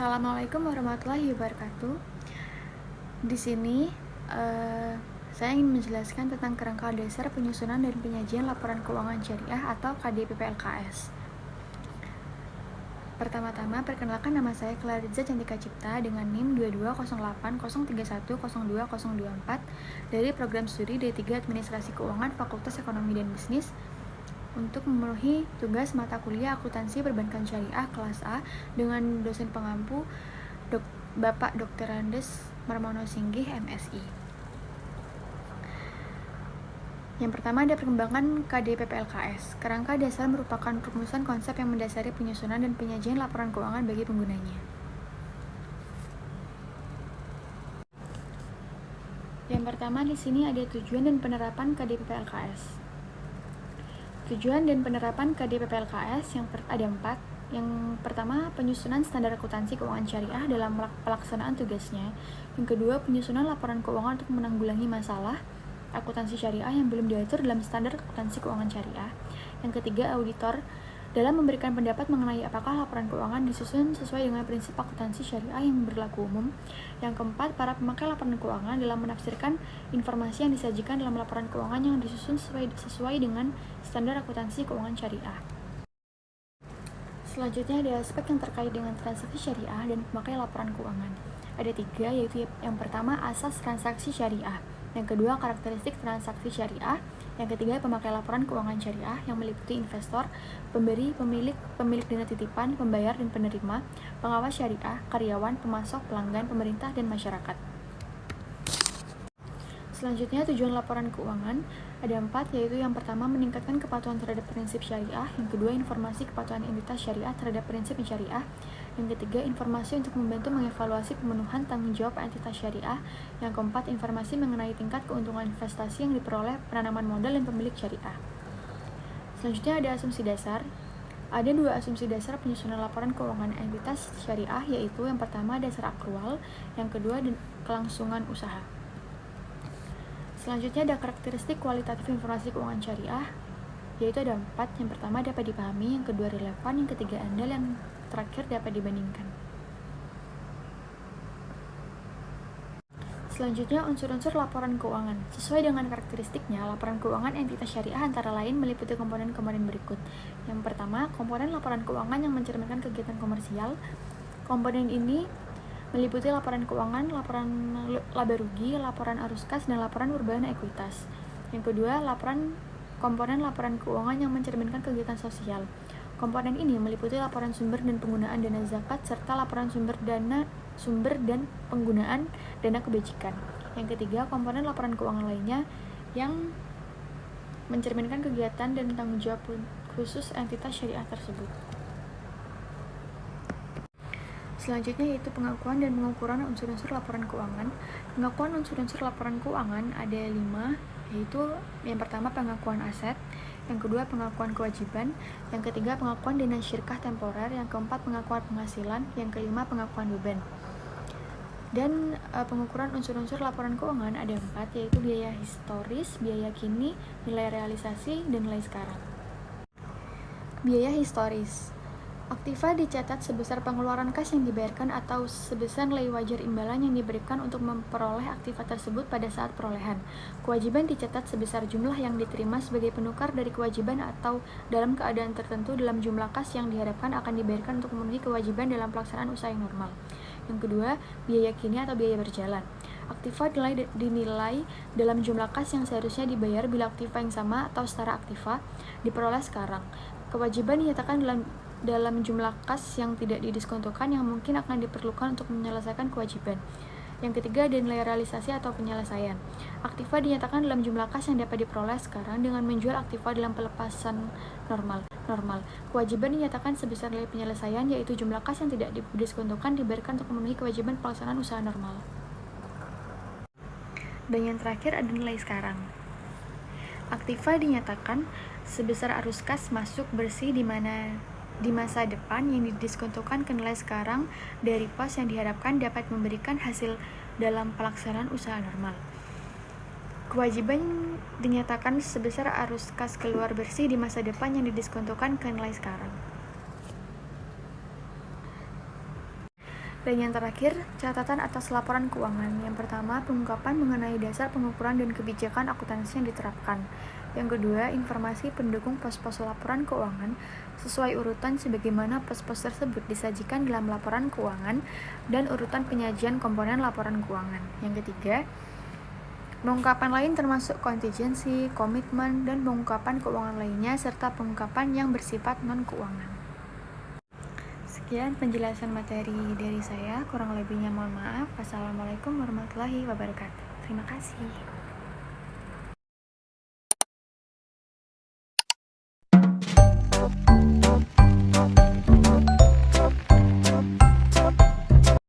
Assalamualaikum warahmatullahi wabarakatuh. Di sini saya ingin menjelaskan tentang kerangka dasar penyusunan dan penyajian laporan keuangan syariah atau KDPPLKS. Pertama-tama, perkenalkan nama saya Clariza Cantika Cipta dengan NIM 2208031020224 dari program studi D3 Administrasi Keuangan Fakultas Ekonomi dan Bisnis untuk memenuhi tugas mata kuliah akuntansi perbankan syariah kelas A dengan dosen pengampu Bapak Dr. Andes Marmono Singgih MSI. Yang pertama ada perkembangan KDPPLKS. Kerangka dasar merupakan rumusan konsep yang mendasari penyusunan dan penyajian laporan keuangan bagi penggunanya. Yang pertama di sini ada tujuan dan penerapan KDPPLKS. Tujuan dan penerapan KDPPLKS ada 4. Yang pertama, penyusunan standar akuntansi keuangan syariah dalam pelaksanaan tugasnya. Yang kedua, penyusunan laporan keuangan untuk menanggulangi masalah akuntansi syariah yang belum diatur dalam standar akuntansi keuangan syariah. Yang ketiga, auditor dalam memberikan pendapat mengenai apakah laporan keuangan disusun sesuai dengan prinsip akuntansi syariah yang berlaku umum. Yang keempat, para pemakai laporan keuangan dalam menafsirkan informasi yang disajikan dalam laporan keuangan yang disusun sesuai dengan standar akuntansi keuangan syariah. Selanjutnya ada aspek yang terkait dengan transaksi syariah dan pemakai laporan keuangan. Ada 3, yaitu yang pertama asas transaksi syariah, yang kedua karakteristik transaksi syariah, yang ketiga pemakai laporan keuangan syariah yang meliputi investor, pemberi, pemilik dana titipan, pembayar dan penerima, pengawas syariah, karyawan, pemasok, pelanggan, pemerintah, dan masyarakat. Selanjutnya tujuan laporan keuangan ada 4, yaitu yang pertama meningkatkan kepatuhan terhadap prinsip syariah, yang kedua informasi kepatuhan entitas syariah terhadap prinsip syariah, yang ketiga informasi untuk membantu mengevaluasi pemenuhan tanggung jawab entitas syariah, yang keempat informasi mengenai tingkat keuntungan investasi yang diperoleh penanaman modal dan pemilik syariah. Selanjutnya ada asumsi dasar. Ada 2 asumsi dasar penyusunan laporan keuangan entitas syariah, yaitu yang pertama dasar akrual, yang kedua kelangsungan usaha. Selanjutnya ada karakteristik kualitatif informasi keuangan syariah, yaitu ada 4. Yang pertama dapat dipahami, yang kedua relevan, yang ketiga andal, yang terakhir dapat dibandingkan. Selanjutnya unsur-unsur laporan keuangan. Sesuai dengan karakteristiknya, laporan keuangan entitas syariah antara lain meliputi komponen-komponen berikut. Yang pertama, komponen laporan keuangan yang mencerminkan kegiatan komersial. Komponen ini meliputi laporan keuangan, laporan laba rugi, laporan arus kas, dan laporan perubahan ekuitas. Yang kedua, komponen laporan keuangan yang mencerminkan kegiatan sosial. Komponen ini meliputi laporan sumber dan penggunaan dana zakat serta laporan sumber dan penggunaan dana kebajikan. Yang ketiga, komponen laporan keuangan lainnya yang mencerminkan kegiatan dan tanggung jawab khusus entitas syariah tersebut. Selanjutnya yaitu pengakuan dan pengukuran unsur-unsur laporan keuangan. Pengakuan unsur-unsur laporan keuangan ada 5, yaitu yang pertama pengakuan aset, yang kedua pengakuan kewajiban, yang ketiga pengakuan dana syirkah temporer, yang keempat pengakuan penghasilan, yang kelima pengakuan beban. Dan pengukuran unsur-unsur laporan keuangan ada 4, yaitu biaya historis, biaya kini, nilai realisasi, dan nilai sekarang. Biaya historis. Aktiva dicatat sebesar pengeluaran kas yang dibayarkan atau sebesar nilai wajar imbalan yang diberikan untuk memperoleh aktiva tersebut pada saat perolehan. Kewajiban dicatat sebesar jumlah yang diterima sebagai penukar dari kewajiban atau dalam keadaan tertentu dalam jumlah kas yang diharapkan akan dibayarkan untuk memenuhi kewajiban dalam pelaksanaan usaha yang normal. Yang kedua, biaya kini atau biaya berjalan. Aktiva dinilai dalam jumlah kas yang seharusnya dibayar bila aktiva yang sama atau setara aktiva diperoleh sekarang. Kewajiban dinyatakan dalam jumlah kas yang tidak didiskontokan yang mungkin akan diperlukan untuk menyelesaikan kewajiban. Yang ketiga, ada nilai realisasi atau penyelesaian. Aktiva dinyatakan dalam jumlah kas yang dapat diperoleh sekarang dengan menjual aktiva dalam pelepasan normal. Kewajiban dinyatakan sebesar nilai penyelesaian, yaitu jumlah kas yang tidak didiskontokan dibayarkan untuk memenuhi kewajiban pelaksanaan usaha normal. Dan yang terakhir ada nilai sekarang. Aktiva dinyatakan sebesar arus kas masuk bersih di masa depan yang didiskontokan ke nilai sekarang dari pos yang diharapkan dapat memberikan hasil dalam pelaksanaan usaha normal. Kewajiban dinyatakan sebesar arus kas keluar bersih di masa depan yang didiskontokan ke nilai sekarang. Dan yang terakhir, catatan atas laporan keuangan. Yang pertama, pengungkapan mengenai dasar pengukuran dan kebijakan akuntansi yang diterapkan. Yang kedua, informasi pendukung pos-pos laporan keuangan sesuai urutan sebagaimana pos-pos tersebut disajikan dalam laporan keuangan dan urutan penyajian komponen laporan keuangan. Yang ketiga, pengungkapan lain termasuk kontingensi, komitmen, dan pengungkapan keuangan lainnya serta pengungkapan yang bersifat non-keuangan. Sekian penjelasan materi dari saya, kurang lebihnya mohon maaf. Wassalamualaikum warahmatullahi wabarakatuh. Terima kasih.